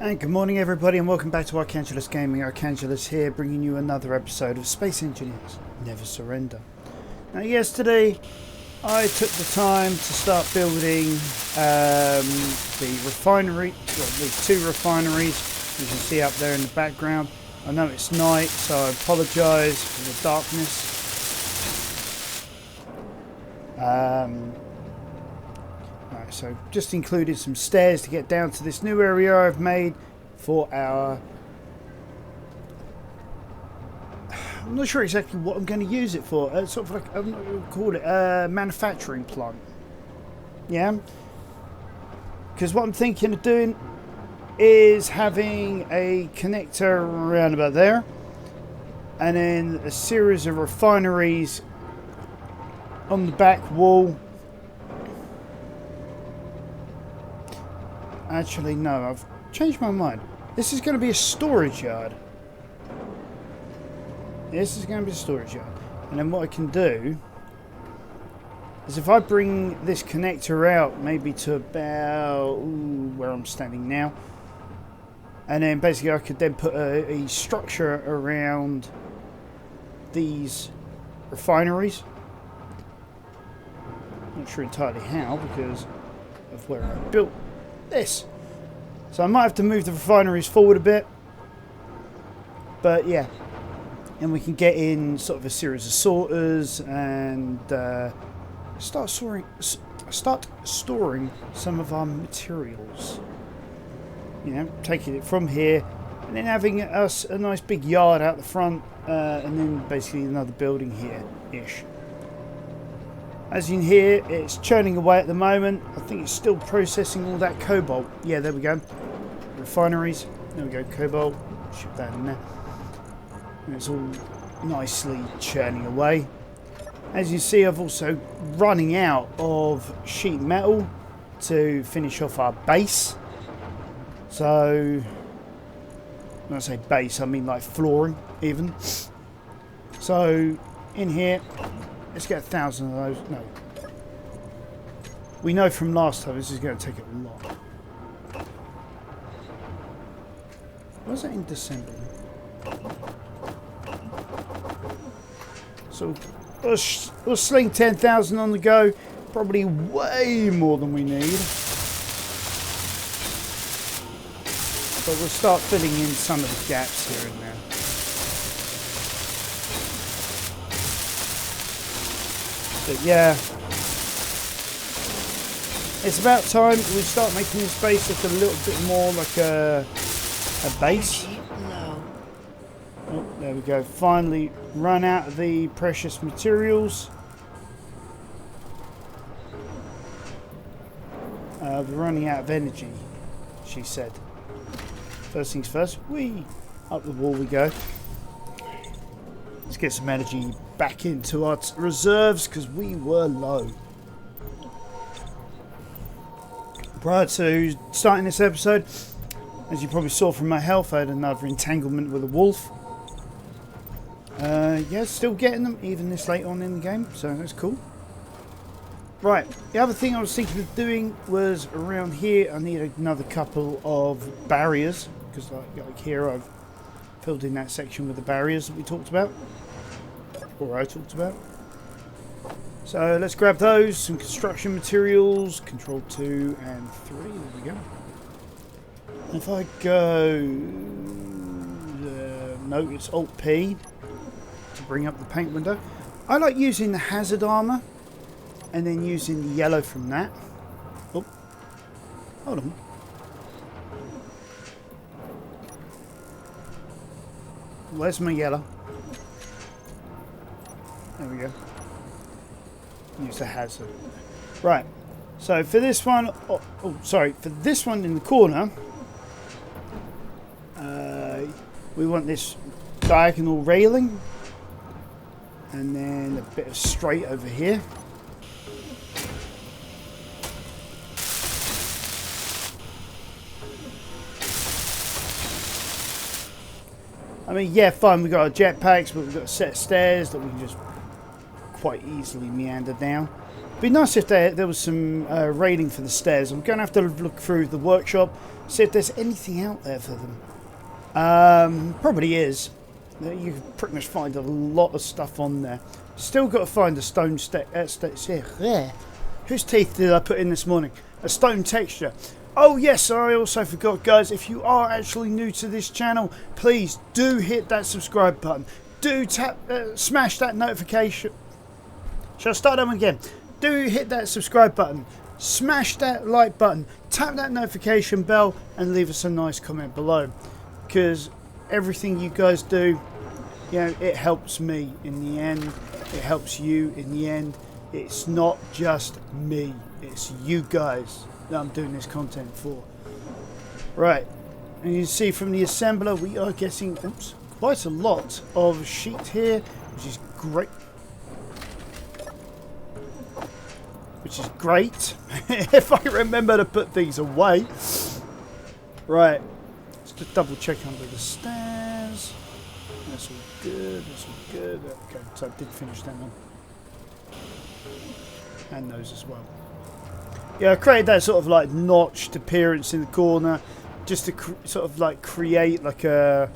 And good morning everybody, and welcome back to Arcangulus Gaming. Arcangulus here, bringing you another episode of Space Engineers Never Surrender. Now yesterday I took the time to start building the refinery, well, these two refineries you can see up there in the background. I know it's night, so I apologise for the darkness. Right, so just included some stairs to get down to this new area I've made for our... I'm not sure exactly what I'm going to use it for. Sort of like, I'm not going to call it a manufacturing plant. Yeah? Because what I'm thinking of doing is having a connector around about there, and then a series of refineries on the back wall. Actually, no, I've changed my mind. This is going to be a storage yard. This is going to be a storage yard. And then what I can do is if I bring this connector out maybe to about where I'm standing now, and then basically I could then put a structure around these refineries. Not sure entirely how because of where I built this. So I might have to move the refineries forward a bit. But yeah. And we can get in sort of a series of sorters and start storing some of our materials. You know, taking it from here and then having us a nice big yard out the front, and then basically another building here-ish. As you can hear, it's churning away at the moment. I think it's still processing all that cobalt. Yeah, there we go. Refineries. There we go, cobalt. Shoot that in there. And it's all nicely churning away. As you see, I've also running out of sheet metal to finish off our base. So, when I say base, I mean like flooring even. So, in here, let's get 1,000 of those. No. We know from last time this is going to take a lot. Was it in December? So we'll sling 10,000 on the go. Probably way more than we need. But we'll start filling in some of the gaps here and there. But yeah, it's about time we start making this base look a little bit more like a base. Oh, there we go. Finally run out of the precious materials. We're running out of energy, she said. First things first, up the wall we go. Let's get some energy back into our reserves because we were low. Prior to starting this episode, as you probably saw from my health, I had another entanglement with a wolf. Yeah, still getting them even this late on in the game, so that's cool. Right, the other thing I was thinking of doing was around here I need another couple of barriers, because like here I've filled in that section with the barriers that we talked about, or I talked about. So let's grab those, some construction materials, control 2 and 3, there we go. And if I go, no, it's Alt P to bring up the paint window. I like using the hazard armor and then using the yellow from that. Oh, hold on. Where's my yellow? There we go. Use the hazard. Right. So for this one, sorry, for this one in the corner, we want this diagonal railing, and then a bit of straight over here. I mean, yeah, fine, we've got our jetpacks, but we've got a set of stairs that we can just quite easily meander down. Be nice if there was some rating for the stairs. I'm going to have to look through the workshop, see if there's anything out there for them. Probably is. You can pretty much find a lot of stuff on there. Still got to find a stone whose teeth did I put in this morning? A stone texture. Oh yes, I also forgot, guys, if you are actually new to this channel, please do hit that subscribe button. Do smash that notification. Shall I start them again? Do hit that subscribe button. Smash that like button. Tap that notification bell and leave us a nice comment below. Because everything you guys do, you know, it helps me in the end. It helps you in the end. It's not just me. It's you guys that I'm doing this content for. Right. And you see from the assembler we are getting quite a lot of sheet here, which is great. Which is great. If I remember to put things away. Right. Let's just double check under the stairs. That's all good. That's all good. Okay, so I did finish that one. And those as well. Yeah, I created that sort of like notched appearance in the corner, just to sort of like create like a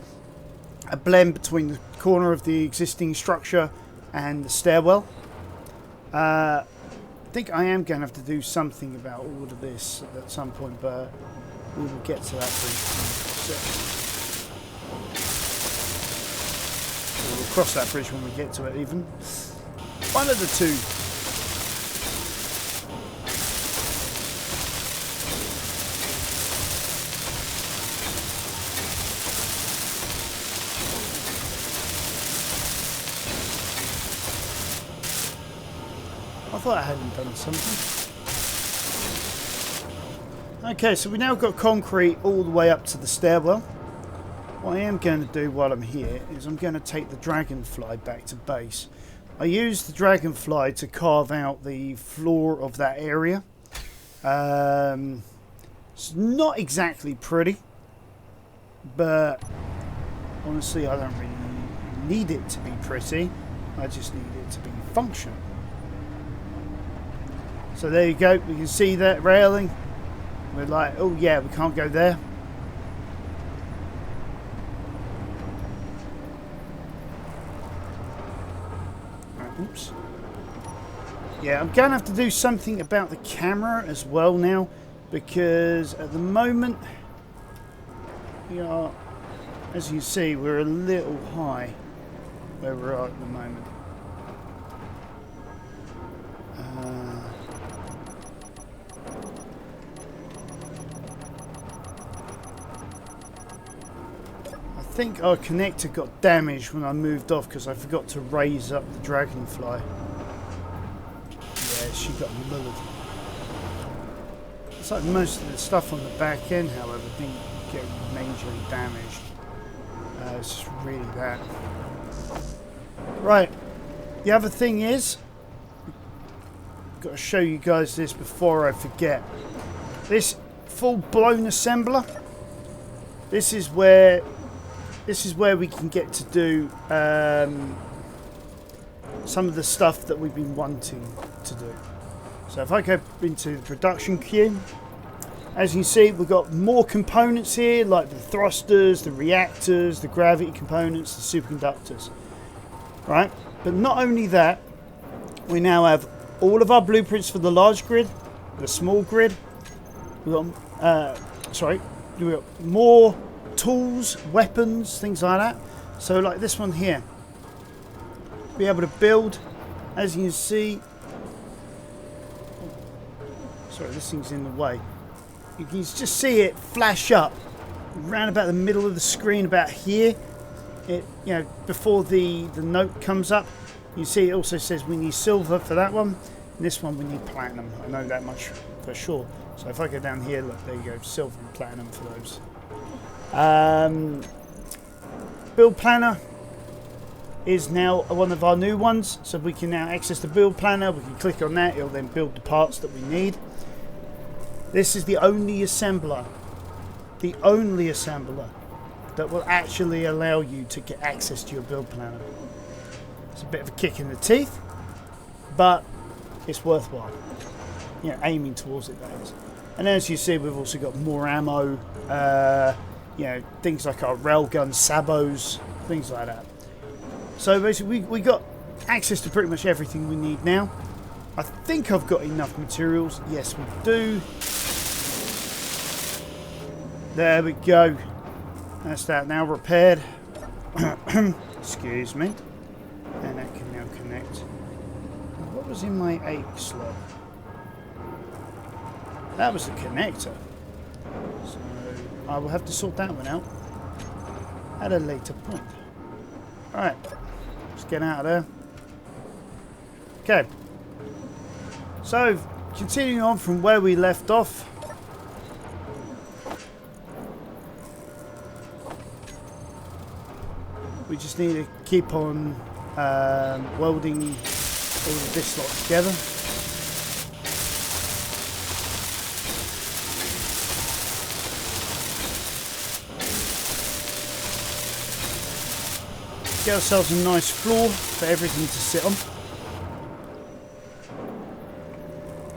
blend between the corner of the existing structure and the stairwell. I think I am going to have to do something about all of this at some point, but we will get to that bridge. We'll cross that bridge when we get to it even. One of the two. I thought I hadn't done something. Okay, so we now got concrete all the way up to the stairwell. What I am going to do while I'm here is I'm going to take the dragonfly back to base. I used the dragonfly to carve out the floor of that area. It's not exactly pretty, but honestly I don't really need it to be pretty. I just need it to be functional. So there you go, we can see that railing. We're like, oh yeah, we can't go there. Oops. Yeah, I'm going to have to do something about the camera as well now, because at the moment we are, as you see, we're a little high where we're at the moment. I think our connector got damaged when I moved off because I forgot to raise up the dragonfly. Yeah, she got mullered. It's like most of the stuff on the back end, however, didn't get majorly damaged. It's just really that. Right. The other thing is, I've got to show you guys this before I forget. This full-blown assembler. This is where we can get to do some of the stuff that we've been wanting to do. So if I go into the production queue, as you can see, we've got more components here, like the thrusters, the reactors, the gravity components, the superconductors. Right? But not only that, we now have all of our blueprints for the large grid, the small grid. We've got more tools, weapons, things like that. So like this one here, be able to build, as you can see. Sorry, this thing's in the way. You can just see it flash up around about the middle of the screen, about here. It, you know, before the note comes up, you see it also says we need silver for that one, and this one we need platinum. I know that much for sure. So if I go down here, look, there you go, silver and platinum for those. Build planner is now one of our new ones, so we can now access the build planner. We can click on that, it'll then build the parts that we need. This is the only assembler that will actually allow you to get access to your build planner. It's a bit of a kick in the teeth, but it's worthwhile. You know, aiming towards it, that is. And as you see, we've also got more ammo. You know, things like our railguns, sabos, things like that. So basically, we got access to pretty much everything we need now. I think I've got enough materials. Yes, we do. There we go. That's that now repaired. Excuse me. And that can now connect. What was in my 8 slot? That was the connector. So I will have to sort that one out at a later point. Alright. Let's get out of there. Okay. So, continuing on from where we left off. We just need to keep on welding all of this lot together. Get ourselves a nice floor for everything to sit on.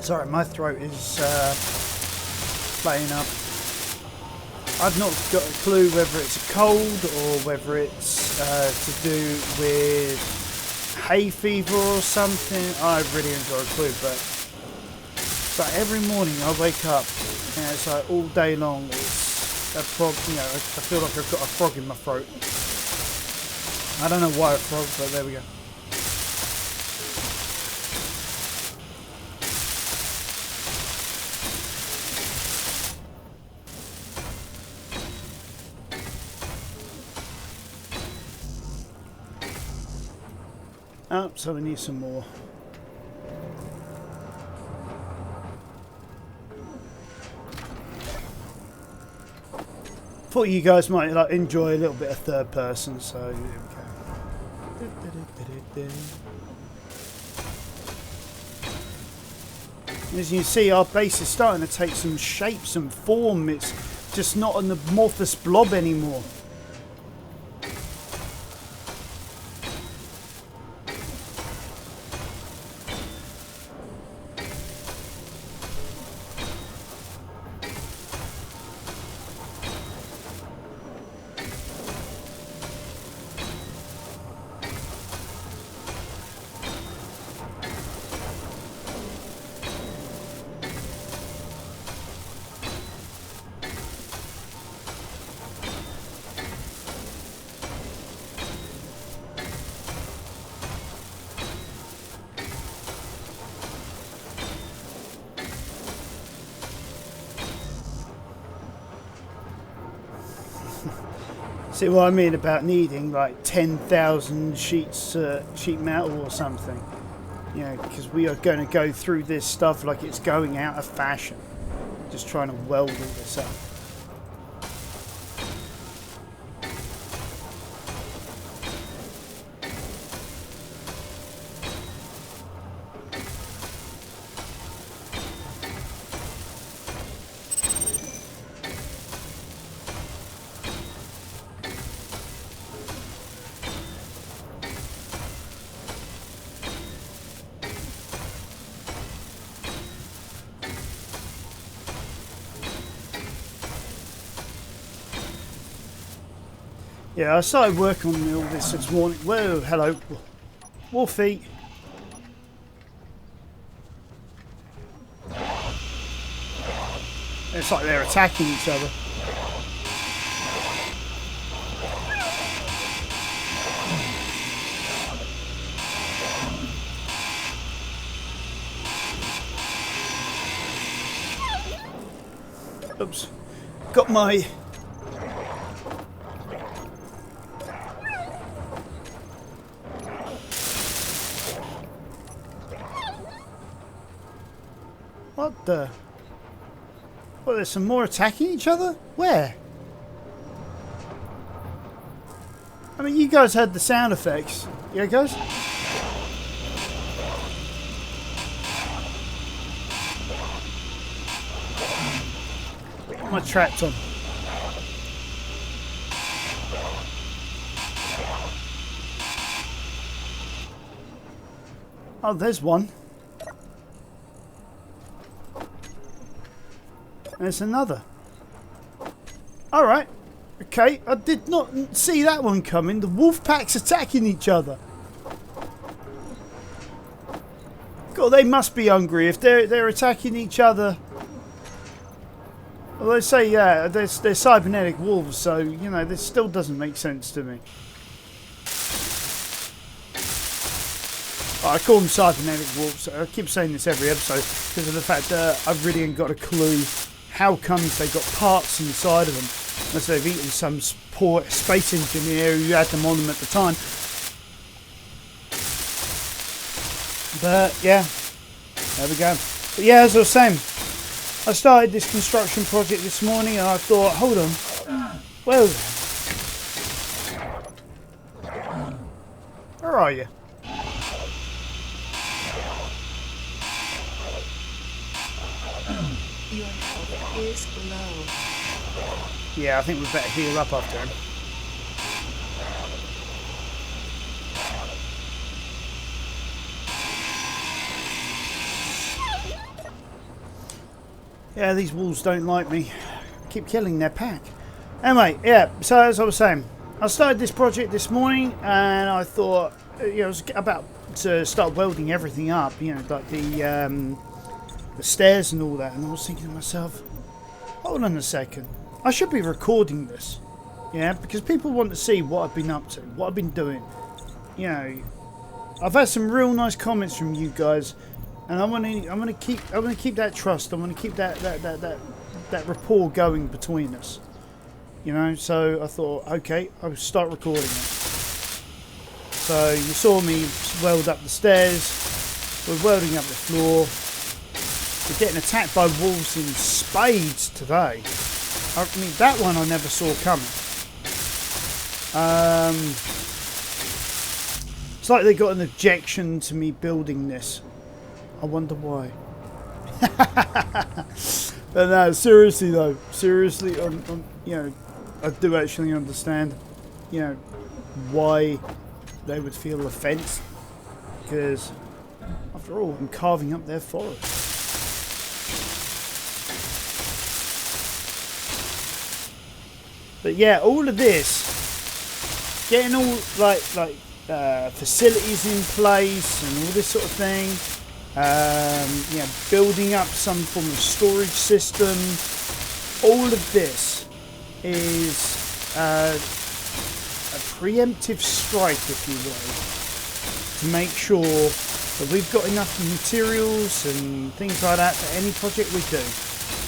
Sorry, my throat is playing up. I've not got a clue whether it's a cold or whether it's to do with hay fever or something. I really haven't got a clue, but it's like every morning I wake up and it's like all day long. It's a you know, I feel like I've got a frog in my throat. I don't know why a frog, but there we go. Oh, so we need some more. Thought you guys might like enjoy a little bit of third person, so here we go. As you can see, our base is starting to take some shape, some form. It's just not an amorphous blob anymore. See what I mean about needing like 10,000 sheet metal or something? You know, because we are going to go through this stuff like it's going out of fashion. Just trying to weld all this up. Yeah, I started working on all this morning. Whoa, hello. Wolfie. It's like they're attacking each other. Oops. Got my... What the... Well, there's some more attacking each other? Where? I mean, you guys had the sound effects. Yeah, guys? Am I trapped on? Oh, there's one. There's another. Alright. Okay, I did not see that one coming. The wolf pack's attacking each other. God, they must be hungry if they're attacking each other. Well, they say, yeah, they're cybernetic wolves, so, you know, this still doesn't make sense to me. I call them cybernetic wolves. I keep saying this every episode because of the fact that I really ain't got a clue how comes they got parts inside of them. Unless they've eaten some poor space engineer who had them on them at the time. But yeah, there we go. But yeah, as I was saying, I started this construction project this morning and I thought, hold on, well, where are you? Your health is low. Yeah, I think we better heal up after him. Yeah, these wolves don't like me. Keep killing their pack. Anyway, yeah, so as I was saying, I started this project this morning and I thought, you know, I was about to start welding everything up, you know, like the stairs and all that, and I was thinking to myself, hold on a second, I should be recording this, yeah, because people want to see what I've been up to, what I've been doing. You know, I've had some real nice comments from you guys, and I want to keep that trust. I want to keep that rapport going between us. You know, so I thought, okay, I'll start recording it. So you saw me weld up the stairs. We're welding up the floor. We're getting attacked by wolves in spades today. I mean, that one I never saw coming. It's like they got an objection to me building this. I wonder why. But no, seriously though, seriously, you know, I do actually understand, you know, why they would feel offence, because after all, I'm carving up their forest. But yeah, all of this, getting all like facilities in place and all this sort of thing. You know, building up some form of storage system. All of this is a preemptive strike, if you will, to make sure that we've got enough materials and things like that for any project we do.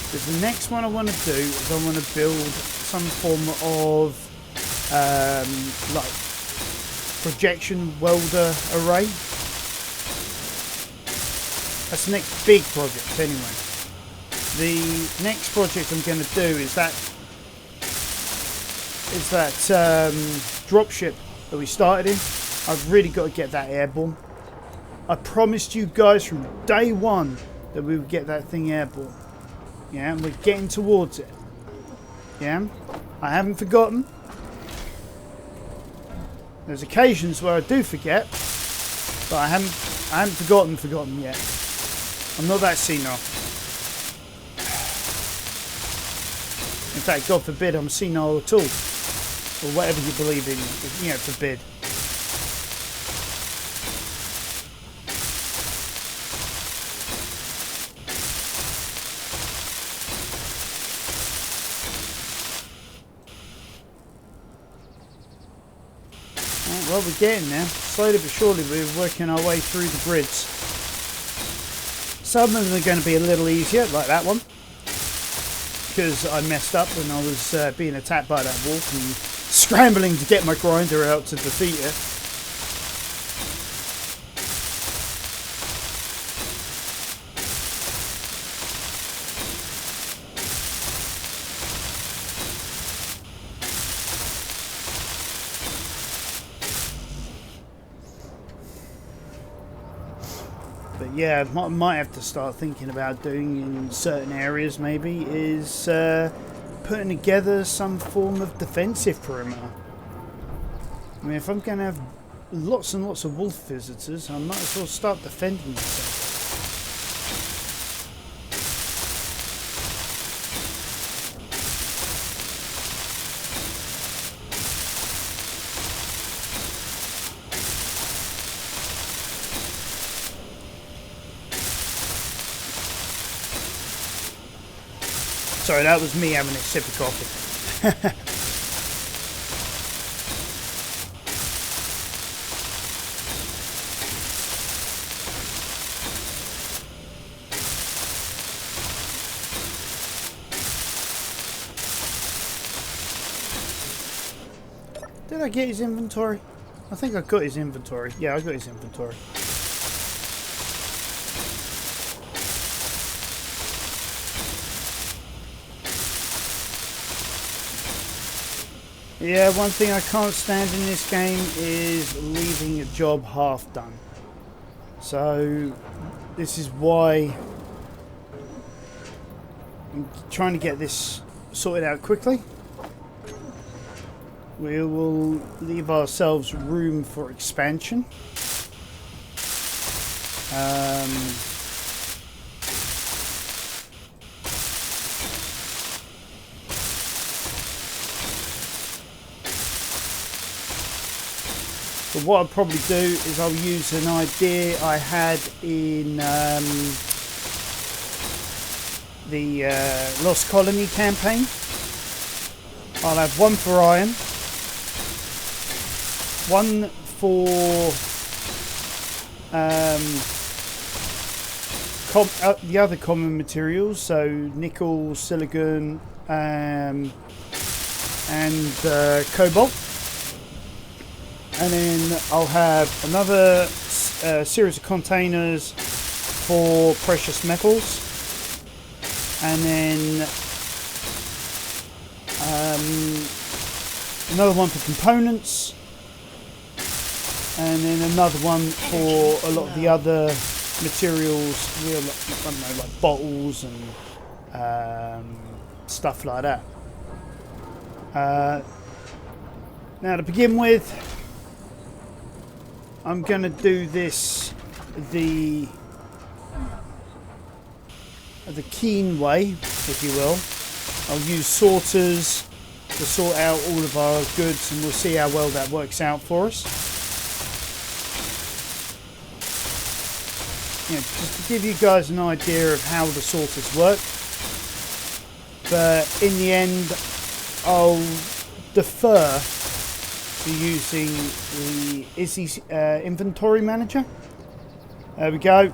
Because the next one I want to do is I want to build some form of like projection welder array. That's the next big project anyway. The next project I'm going to do is that dropship that we started in. I've really got to get that airborne. I promised you guys from day one that we would get that thing airborne. Yeah, and we're getting towards it. Yeah, I haven't forgotten. There's occasions where I do forget, but I haven't forgotten yet. I'm not that senile. In fact, God forbid I'm senile at all. Or whatever you believe in, you know, forbid. Well, we're getting there. Slowly but surely we're working our way through the grids. Some of them are going to be a little easier, like that one. Because I messed up when I was being attacked by that wolf and scrambling to get my grinder out to defeat it. But yeah, what I might have to start thinking about doing in certain areas maybe is putting together some form of defensive perimeter. I mean, if I'm going to have lots and lots of wolf visitors, I might as well start defending myself. Sorry, that was me having a sip of coffee. Did I get his inventory? I think I got his inventory. Yeah, I got his inventory. Yeah, one thing I can't stand in this game is leaving a job half done. So, this is why I'm trying to get this sorted out quickly. We will leave ourselves room for expansion. But what I'll probably do is I'll use an idea I had in the Lost Colony campaign. I'll have one for iron, one for the other common materials, so nickel, silicon, and cobalt. And then I'll have another series of containers for precious metals. And then another one for components. And then another one for a lot of the other materials, I don't know, like bottles and stuff like that. Now to begin with, I'm going to do this the keen way, if you will. I'll use sorters to sort out all of our goods, and we'll see how well that works out for us. Just to give you guys an idea of how the sorters work. But in the end, I'll defer to using the Izzy's inventory manager. There we go.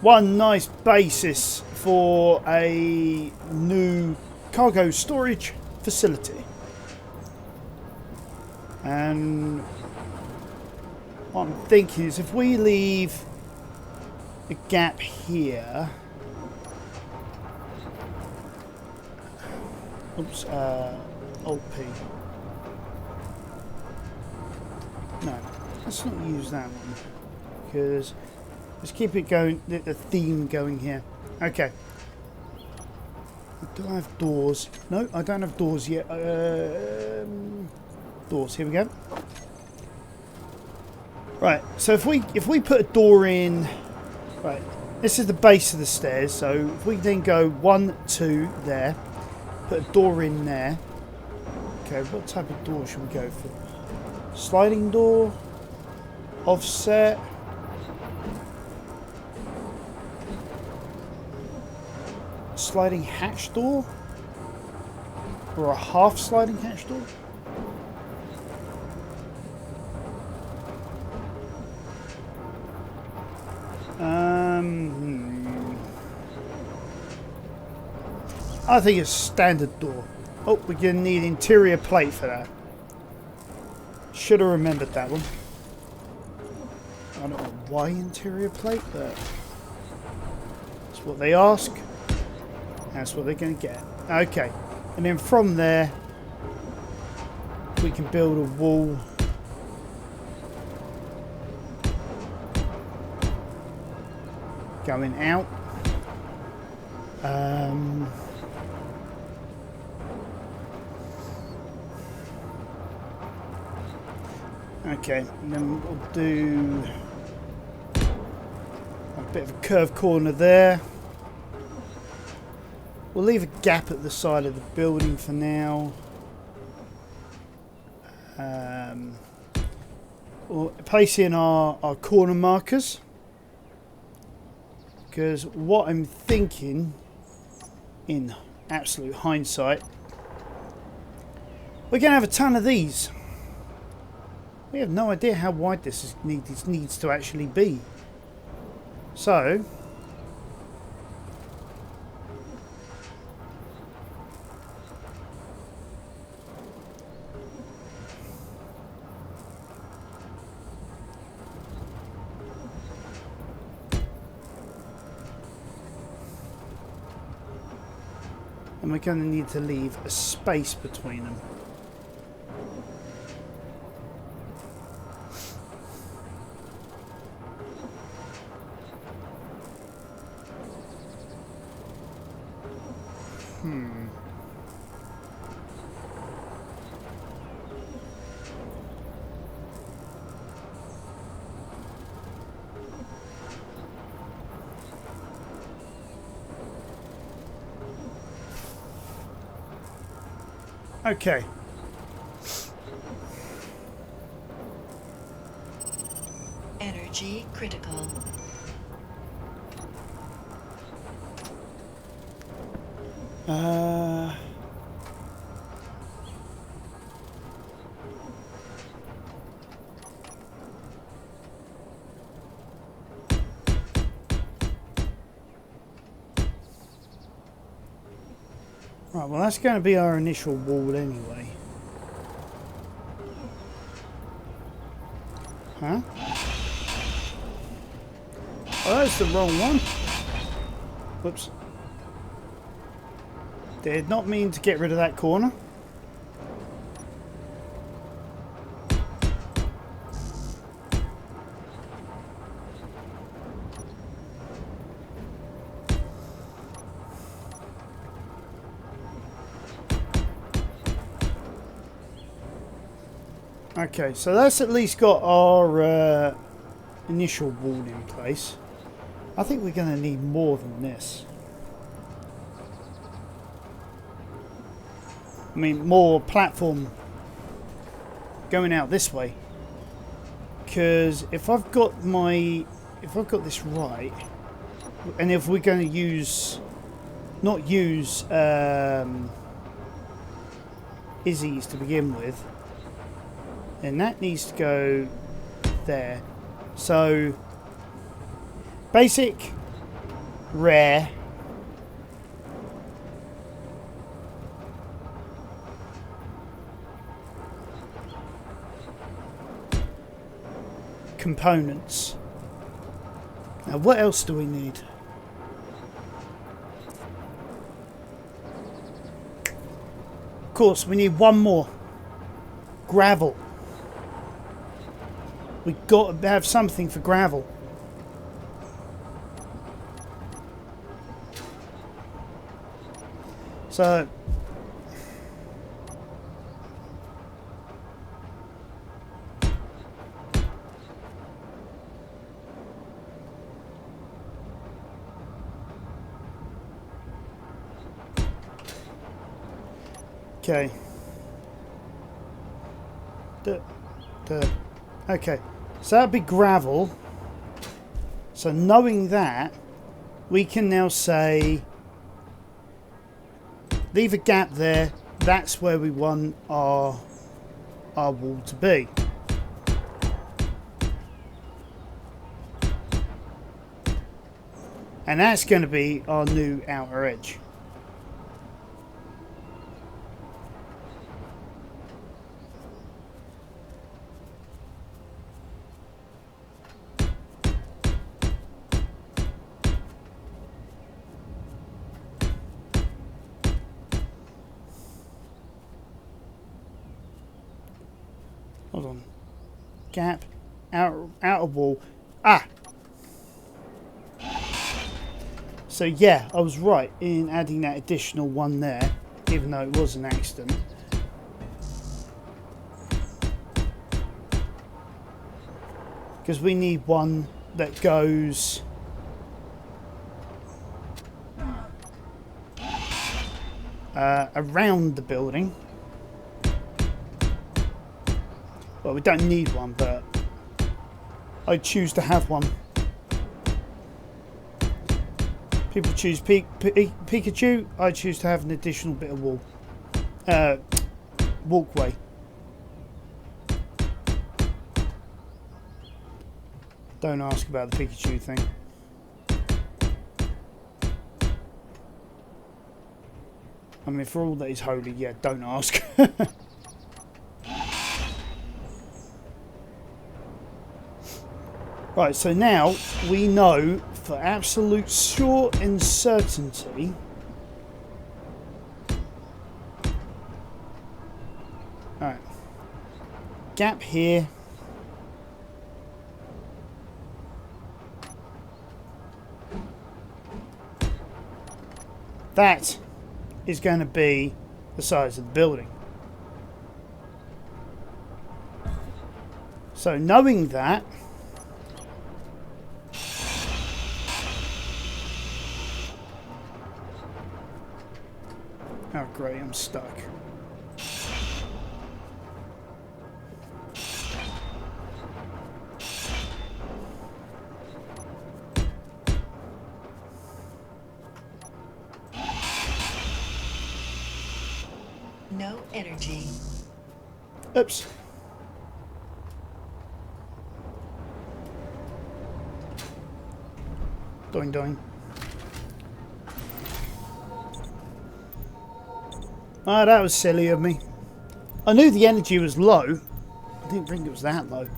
One nice basis for a new cargo storage facility. And what I'm thinking is if we leave a gap here. Oops, Alt P. No, let's not use that one because let's keep it going, the theme going here. Okay. Do I have doors? No, I don't have doors yet. Doors. Here we go. Right. So if we put a door in, right. This is the base of the stairs. So if we then go 1, 2 there, put a door in there. Okay. What type of door should we go for? Sliding door, offset, sliding hatch door, or a half sliding hatch door. I think it's standard door. Oh, we're going to need interior plate for that. Should have remembered that one. I don't know why interior plate, but that's what they ask. That's what they're going to get. Okay. And then from there, we can build a wall. Going out. Okay, and then we'll do a bit of a curved corner there. We'll leave a gap at the side of the building for now. We'll place in our corner markers. Because what I'm thinking in absolute hindsight. We're going to have a ton of these. We have no idea how wide this needs to actually be. So, and we're going to need to leave a space between them. Okay. Energy critical. Right, well that's going to be our initial wall anyway. Huh? Oh, that's the wrong one. Whoops. Did not mean to get rid of that corner. Okay, so that's at least got our initial wall in place. I think we're going to need more than this. I mean, more platform going out this way. Because if I've got this right, and if we're going to not use Izzy's to begin with, then that needs to go there. So basic, rare, components. Now what else do we need? Of course we need one more. Gravel. We've got to have something for gravel. So okay. Okay. So that'd be gravel. So knowing that, we can now say leave a gap there. That's where we want our wall to be. And that's going to be our new outer edge. Hold on. Gap, outer wall. Ah! So yeah, I was right in adding that additional one there, even though it was an accident. Because we need one that goes around the building. Well, we don't need one, but I choose to have one. People choose Pikachu. I choose to have an additional bit of walkway. Don't ask about the Pikachu thing. I mean, for all that is holy, yeah, don't ask. Right, so now we know for absolute sure and certainty alright, gap here, that is going to be the size of the building. So knowing that, oh great, I'm stuck. No energy. Oops. Doing, doing. Ah, that was silly of me. I knew the energy was low. I didn't think it was that low.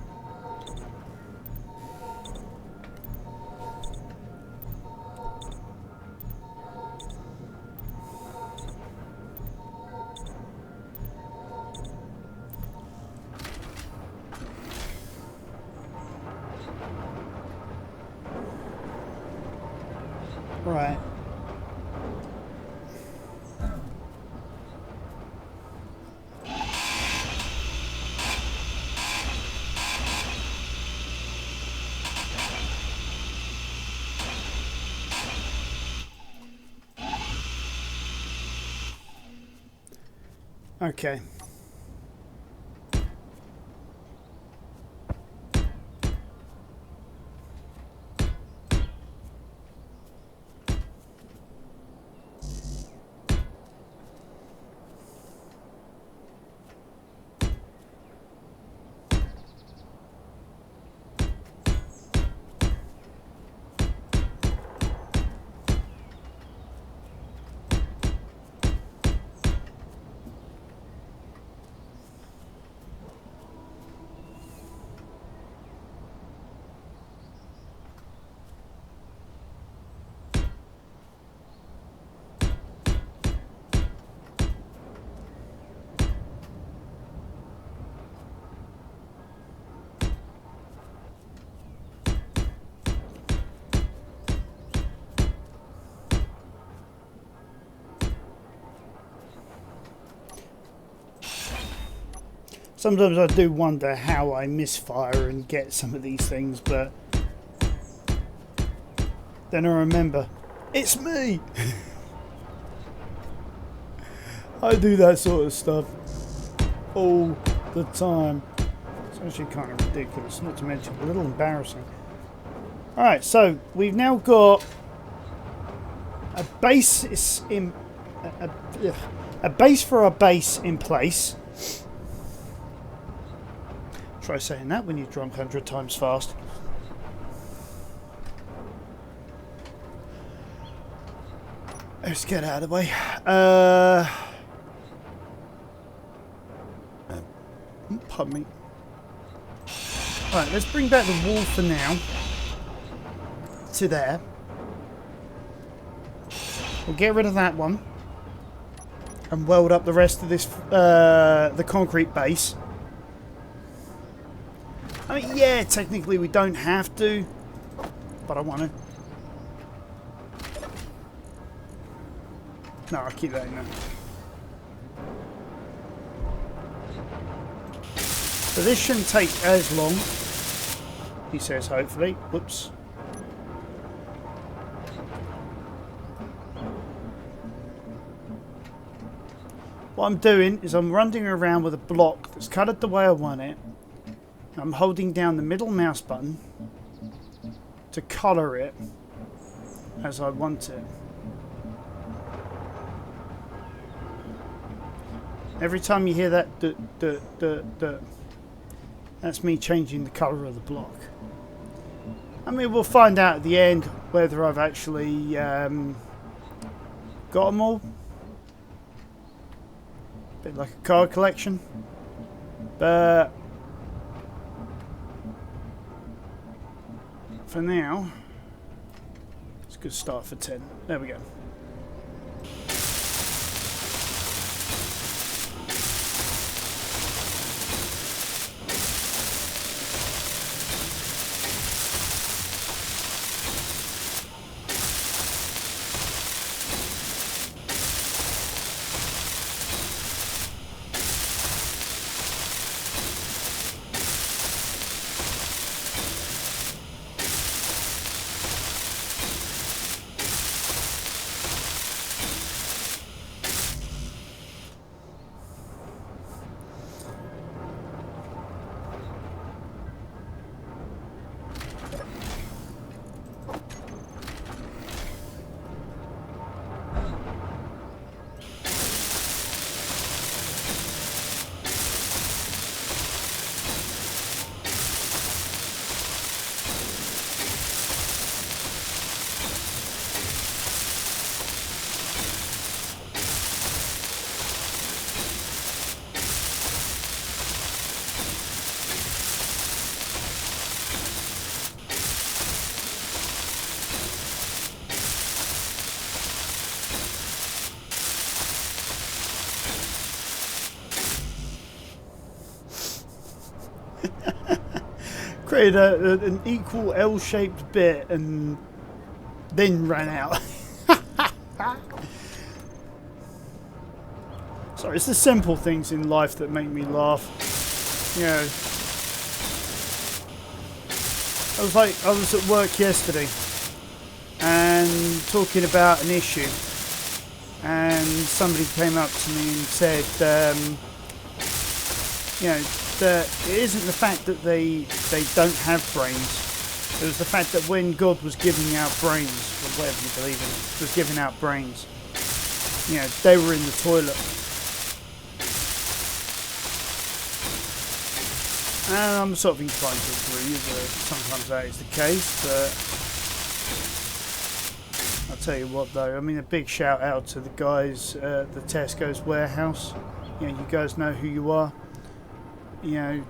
Right. Okay. Sometimes I do wonder how I misfire and get some of these things, but then I remember, it's me! I do that sort of stuff all the time. It's actually kind of ridiculous, not to mention a little embarrassing. Alright, so we've now got a base a base for our base in place. Try saying that when you've drunk 100 times fast. Let's get out of the way. Pardon me. Alright, let's bring back the wall for now to there. We'll get rid of that one and weld up the rest of this, the concrete base. I mean, yeah, technically we don't have to, but I want to. No, I'll keep that in there. So this shouldn't take as long, he says, hopefully. Whoops. What I'm doing is I'm running around with a block that's coloured the way I want it. I'm holding down the middle mouse button to colour it as I want it. Every time you hear that, that's me changing the colour of the block. I mean, we'll find out at the end whether I've actually got them all. Bit like a card collection. But for now, it's a good start for 10. There we go. Created an equal L-shaped bit and then ran out. Sorry, it's the simple things in life that make me laugh. You know, I was at work yesterday and talking about an issue, and somebody came up to me and said, you know, that it isn't the fact that they don't have brains. It was the fact that when God was giving out brains, or whatever you believe in, was giving out brains, you know, they were in the toilet. And I'm sort of inclined to agree that sometimes that is the case, but I'll tell you what though, I mean, a big shout out to the guys at the Tesco's warehouse. You know, you guys know who you are. You know,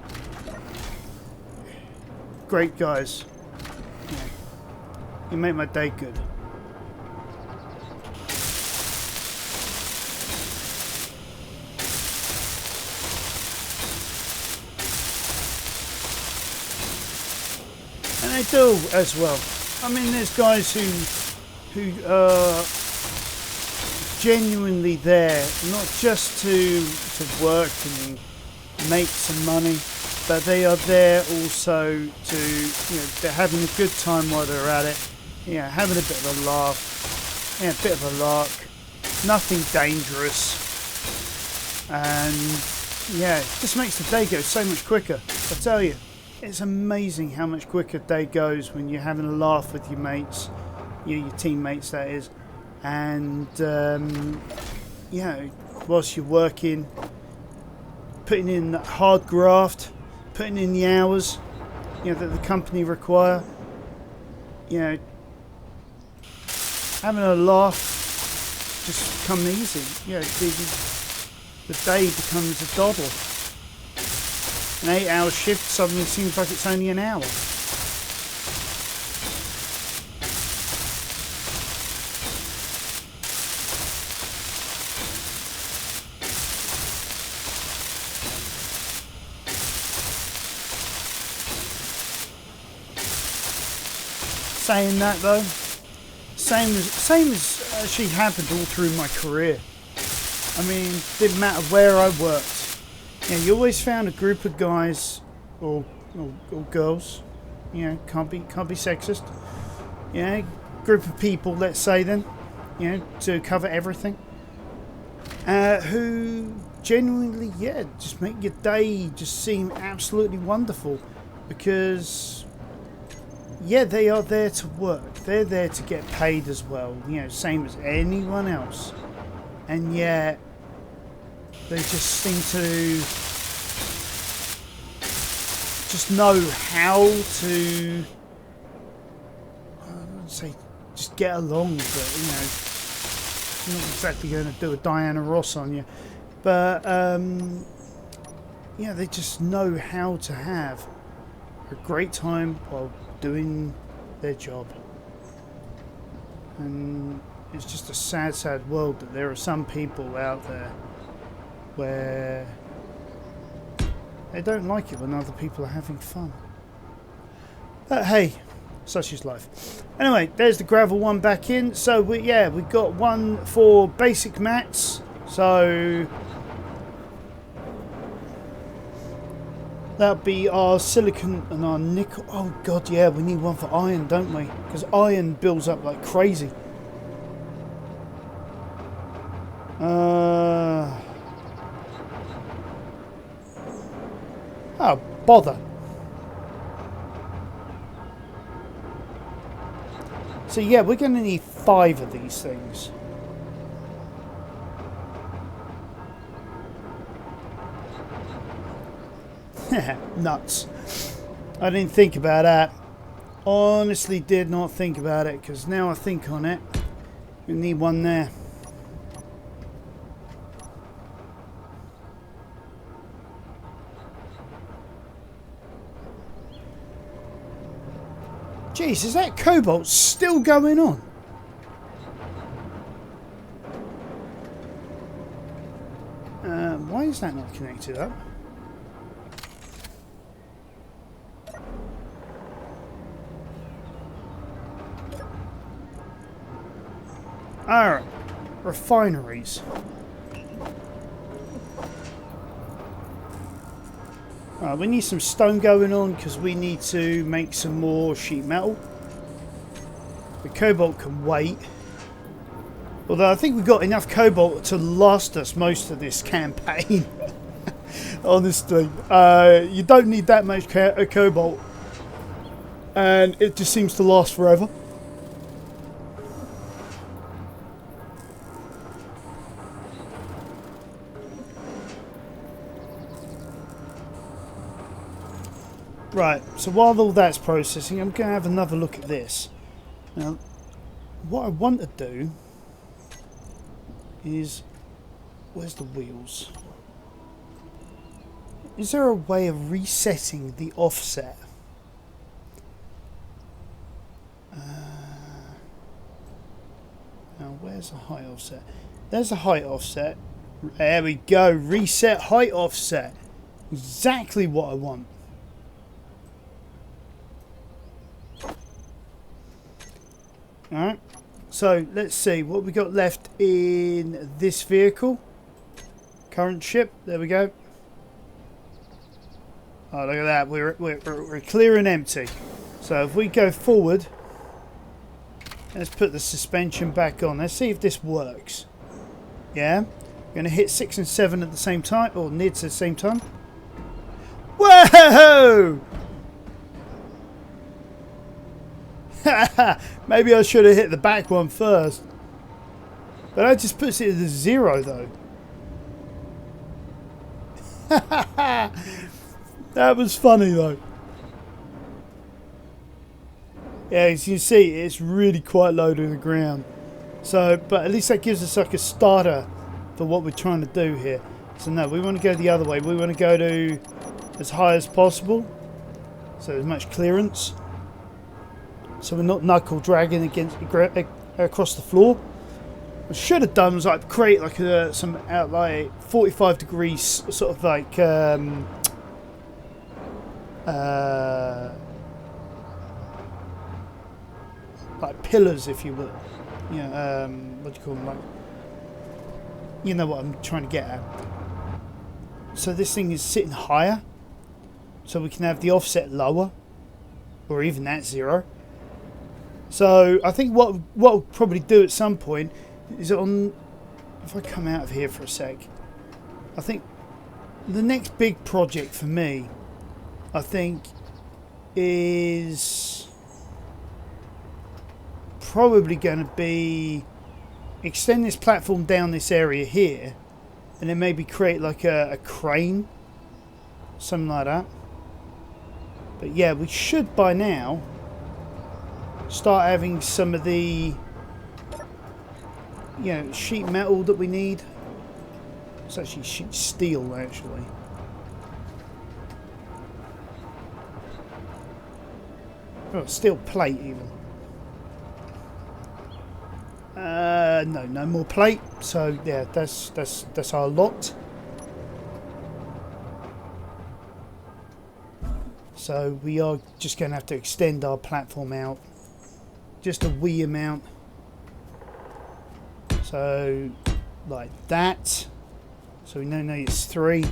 great guys. You know, you make my day good. And they do as well. I mean, there's guys who are genuinely there, not just to work and make some money, but they are there also to, you know, they're having a good time while they're at it, you know, having a bit of a laugh, yeah, a bit of a lark, nothing dangerous, and yeah, it just makes the day go so much quicker. I tell you, it's amazing how much quicker the day goes when you're having a laugh with your mates, your teammates that is, and you know, whilst you're working, putting in that hard graft, putting in the hours, you know, that the company require, you know, having a laugh just come easy. You know, the day becomes a doddle. An 8-hour shift suddenly seems like it's only an hour. Saying that though, same as actually happened all through my career. I mean, didn't matter where I worked. You know, you always found a group of guys or girls. You know, can't be sexist. You know, group of people, let's say then. You know, to cover everything. Who genuinely, yeah, just make your day just seem absolutely wonderful, because yeah, they are there to work. They're there to get paid as well. You know, same as anyone else. And yet, they just seem to just know how to, I wouldn't say just get along, but you know, I'm not exactly going to do a Diana Ross on you, but yeah, they just know how to have a great time while doing their job. And it's just a sad, sad world that there are some people out there where they don't like it when other people are having fun. But hey, such is life. Anyway, there's the gravel one back in. So we've got one for basic mats. So that'll be our silicon and our nickel. Oh god, yeah, we need one for iron, don't we? Because iron builds up like crazy. Oh, bother. So yeah, we're going to need 5 of these things. Nuts. I didn't think about that. Honestly did not think about it, because now I think on it, we need one there. Jeez, is that Cobalt still going on? Why is that not connected up? Alright, refineries. We need some stone going on because we need to make some more sheet metal. The cobalt can wait. Although I think we've got enough cobalt to last us most of this campaign. Honestly, you don't need that much cobalt, and it just seems to last forever. Right, so while all that's processing, I'm going to have another look at this. Now, what I want to do is... Where's the wheels? Is there a way of resetting the offset? Now, where's the height offset? There's a height offset. There we go. Reset height offset. Exactly what I want. Alright, so let's see what we got left in this vehicle. Current ship, there we go. Oh, look at that, we're clear and empty. So if we go forward, let's put the suspension back on. Let's see if this works. Yeah, we're going to hit 6 and 7 at the same time, or near to the same time. Whoa! Maybe I should have hit the back one first. But that just puts it at 0 though. That was funny though. Yeah, as you can see, it's really quite low to the ground. So, but at least that gives us like a starter for what we're trying to do here. So no, we want to go the other way. We want to go to as high as possible. So as much clearance. So we're not knuckle dragging against across the floor. What I should have done was like create like some like 45 degrees sort of like pillars, if you will. Yeah, what do you call them? Like, you know what I'm trying to get at. So this thing is sitting higher, so we can have the offset lower, or even at 0. So I think what we'll probably do at some point is on, if I come out of here for a sec, I think the next big project for me, I think, is probably going to be extend this platform down this area here, and then maybe create like a crane, something like that. But yeah, we should by now start having some of the, you know, sheet metal that we need. It's actually sheet steel, actually. Oh, steel plate even. No more plate. So yeah, that's our lot. So we are just going to have to extend our platform out just a wee amount. So like that. So we know it's 3.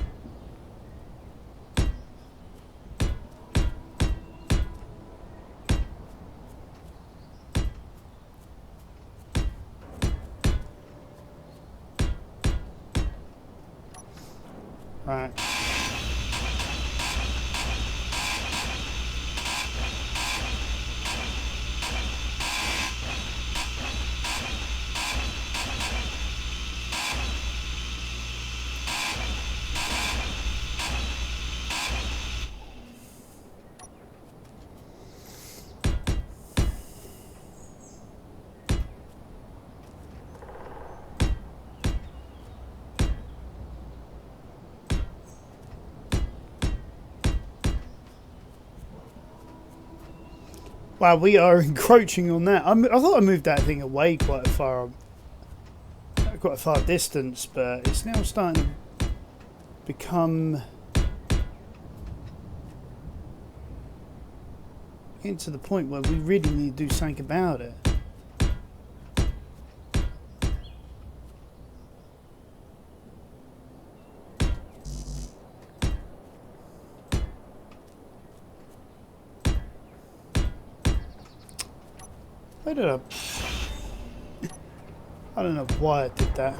Right. Wow, we are encroaching on that. I thought I moved that thing away quite a far distance, but it's now starting to become getting to the point where we really need to do something about it. I don't know why I did that.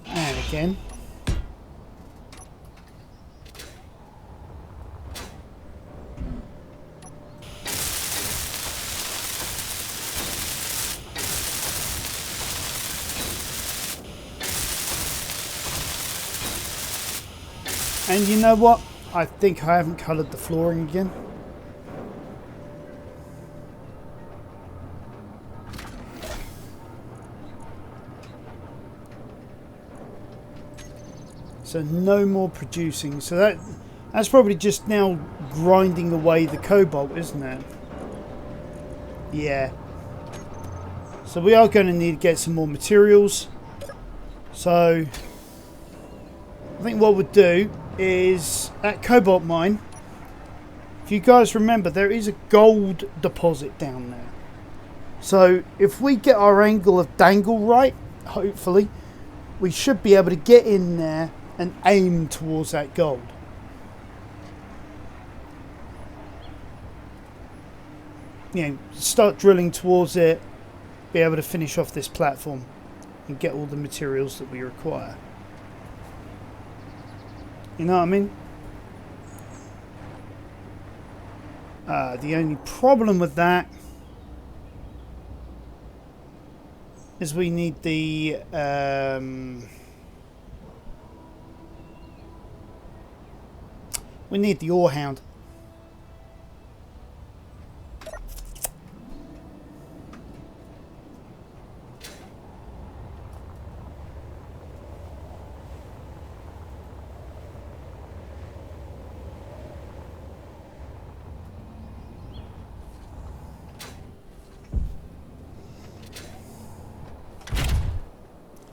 And again. And you know what? I think I haven't coloured the flooring again. So no more producing. So that's probably just now grinding away the cobalt, isn't it? Yeah. So we are going to need to get some more materials. So I think what we'll do is at Cobalt Mine, if you guys remember, there is a gold deposit down there. So if we get our angle of dangle right, hopefully, we should be able to get in there and aim towards that gold. You know, start drilling towards it, be able to finish off this platform and get all the materials that we require. You know what I mean? The only problem with that is we need the ore hound.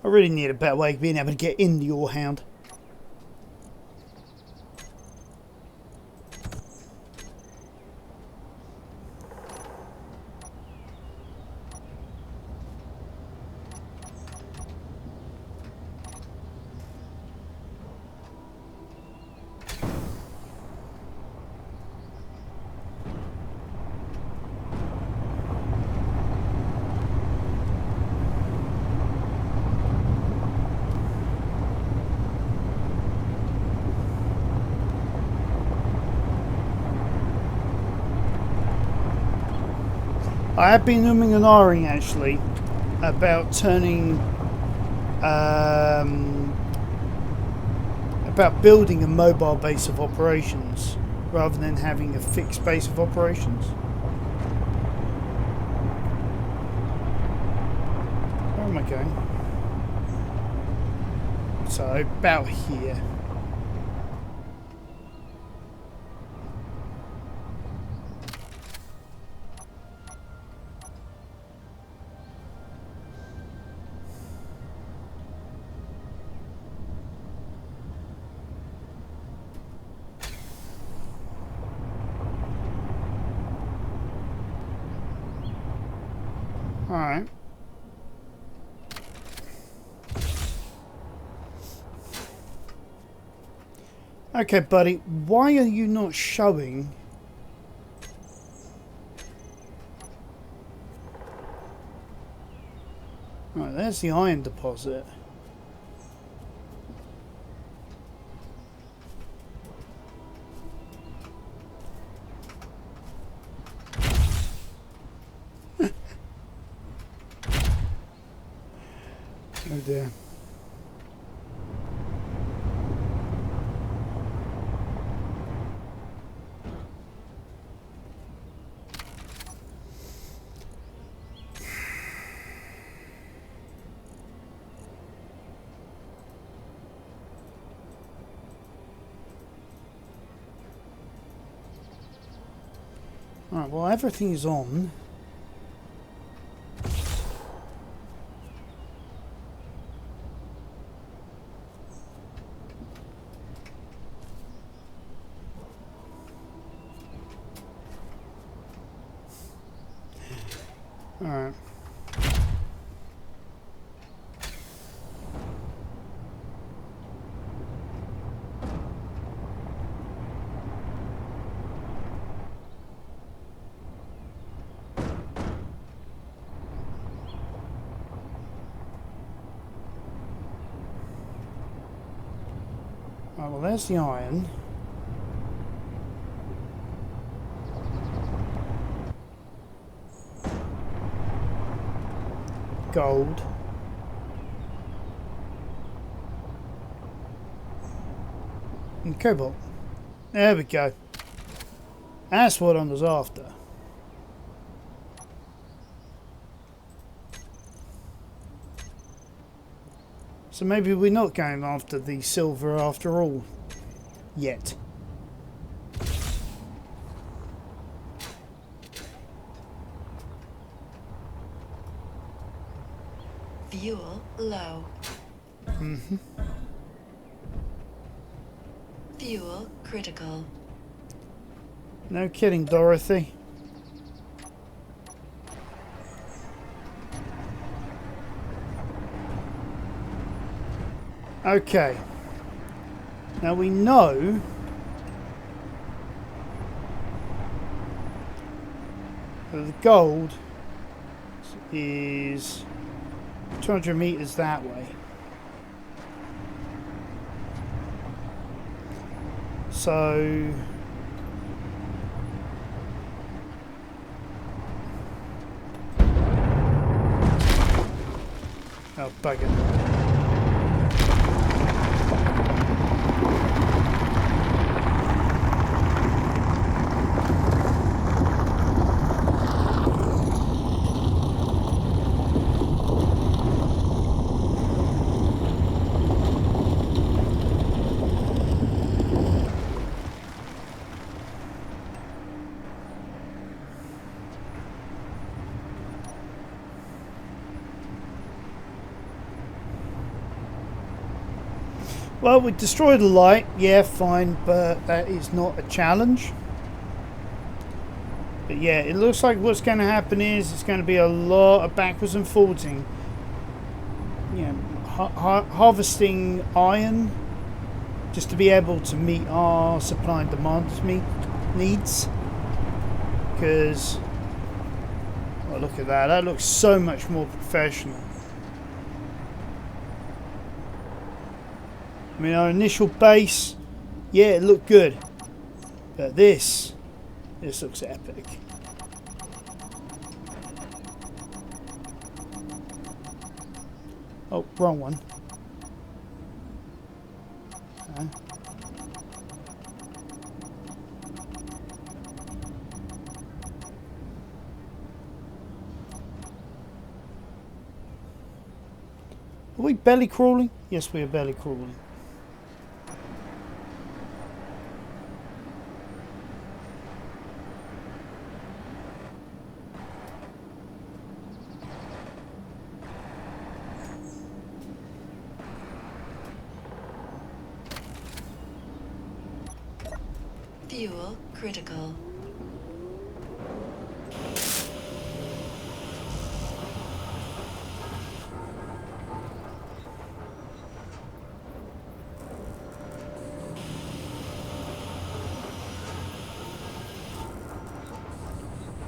I really need a better way of being able to get in the ore hound. I have been umming and ahhing actually about turning, about building a mobile base of operations rather than having a fixed base of operations. Where am I going? So about here. Alright. Okay, buddy, why are you not showing? Right, there's the iron deposit. Oh dear. Alright, well everything is on. Alright. Right, well there's the iron. Gold. And cobalt. There we go. That's what I was after. So maybe we're not going after the silver after all. Yet. Fuel low. Mm-hmm. Fuel critical. No kidding, Dorothy. Okay. Now we know that the gold is 200 meters that way. So oh, bugger. Well, we destroyed the light, yeah, fine, but that is not a challenge. But yeah, it looks like what's going to happen is it's going to be a lot of backwards and forwardsing. You know, harvesting iron just to be able to meet our supply and demand needs. Because, oh, look at that. That looks so much more professional. I mean, our initial base, yeah, it looked good. But this looks epic. Oh, wrong one. No. Are we belly crawling? Yes, we are belly crawling. Fuel critical.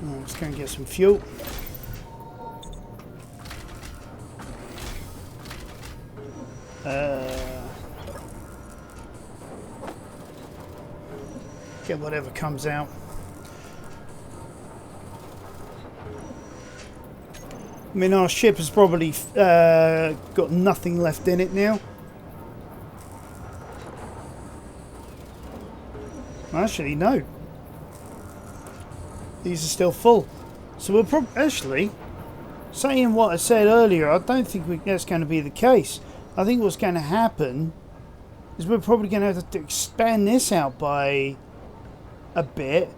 Let's go and get some fuel. Get whatever comes out. I mean, our ship has probably got nothing left in it now. Actually, no. These are still full. So we're probably... Actually, saying what I said earlier, I don't think that's going to be the case. I think what's going to happen is we're probably going to have to expand this out by a bit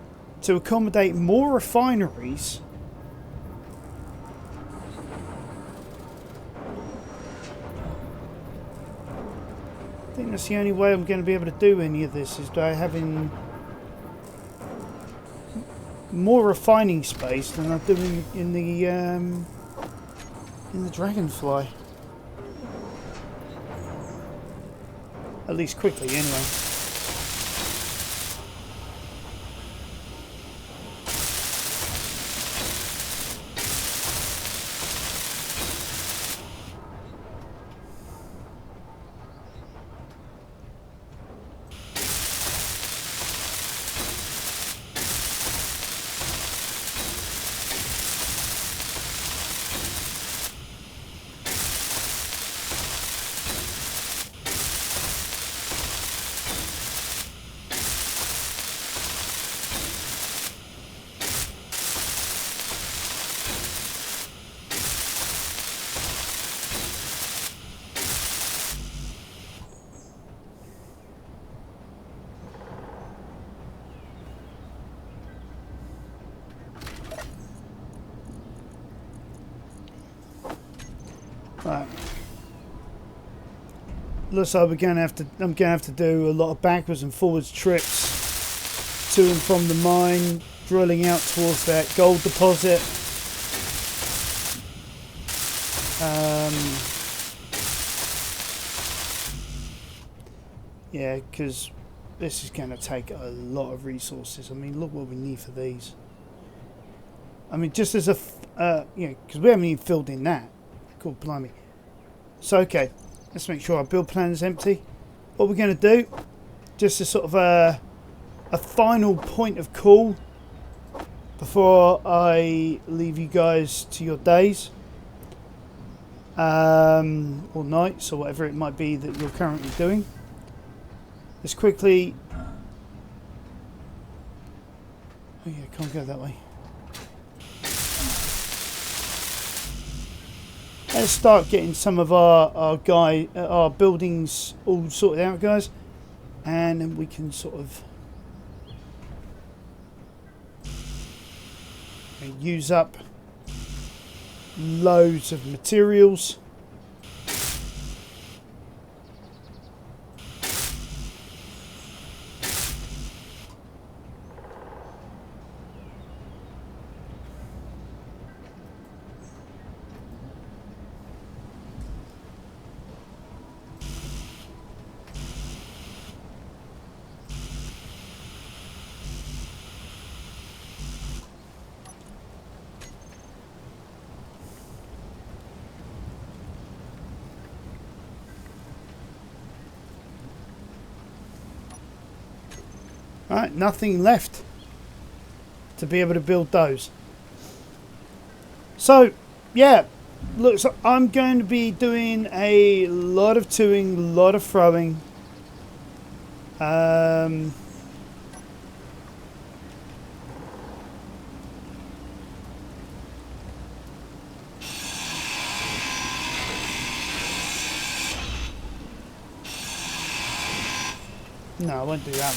to accommodate more refineries. I think that's the only way I'm going to be able to do any of this is by having more refining space than I'm doing in the Dragonfly. At least quickly, anyway. Right. Looks like I'm gonna have to do a lot of backwards and forwards trips to and from the mine, drilling out towards that gold deposit. Yeah, because this is going to take a lot of resources. I mean, look what we need for these. I mean, just as a, because we haven't even filled in that. Cool, blimey. So, okay, let's make sure our build plan is empty. What we're going to do, just as sort of a final point of call before I leave you guys to your days. Or nights, or whatever it might be that you're currently doing. Let's quickly... Oh yeah, can't go that way. Let's start getting some of our buildings all sorted out, guys. And then we can sort of... use up loads of materials. Right, nothing left to be able to build those. So, yeah, looks like I'm going to be doing a lot of toing, a lot of throwing. No, I won't do that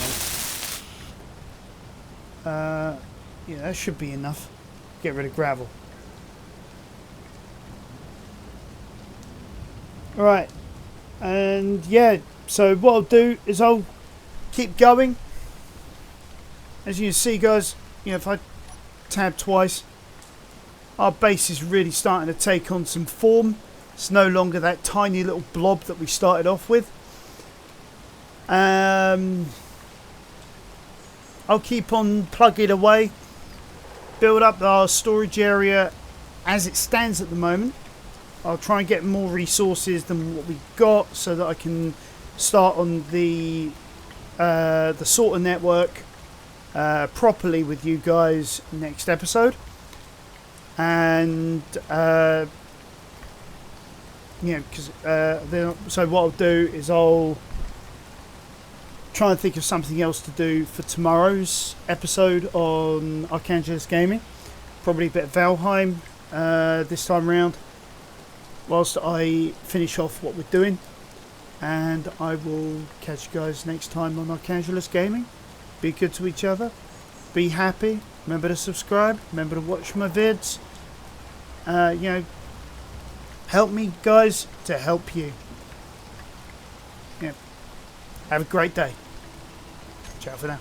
one. Yeah, that should be enough. Get rid of gravel. Alright. And yeah, so what I'll do is I'll keep going. As you can see, guys, if I tab twice, our base is really starting to take on some form. It's no longer that tiny little blob that we started off with. I'll keep on plugging away, build up our storage area as it stands at the moment. I'll try and get more resources than what we got so that I can start on the sorter network properly with you guys next episode. And so what I'll do is I'll try and think of something else to do for tomorrow's episode on Archangelus Gaming. Probably a bit of Valheim this time round, whilst I finish off what we're doing. And I will catch you guys next time on Archangelus Gaming. Be good to each other. Be happy. Remember to subscribe. Remember to watch my vids. Help me, guys, to help you. Yeah. Have a great day. Ciao for now.